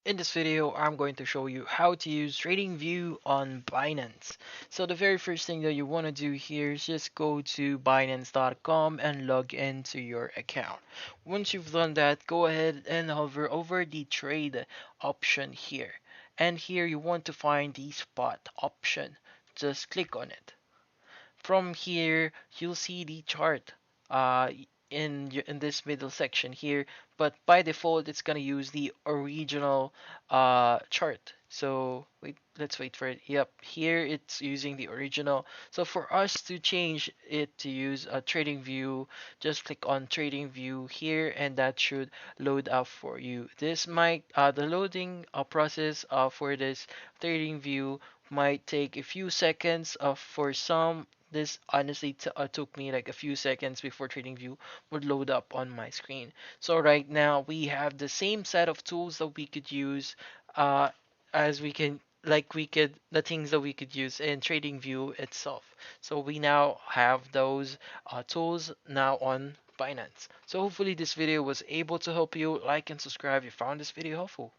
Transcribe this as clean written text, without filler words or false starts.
In this video, I'm going to show you how to use TradingView on Binance. So the very first thing that you want to do here is just go to Binance.com and log into your account. Once you've done that, go ahead and hover over the trade option here. And here you want to find the spot option. Just click on it. From here, you'll see the chart uh, in this middle section here, but by default, it's gonna use the original chart. So let's wait for it. Yep, here it's using the original. So for us to change it to use a trading view, just click on trading view here, and that should load up for you. This might the loading process for this trading view might take a few seconds. For some, this honestly took me like a few seconds before TradingView would load up on my screen. So right now we have the same set of tools that we could use uh, as we can like we could the things that we could use in TradingView itself. So we now have those tools now on Binance. So hopefully this video was able to help you. Like and subscribe if you found this video helpful.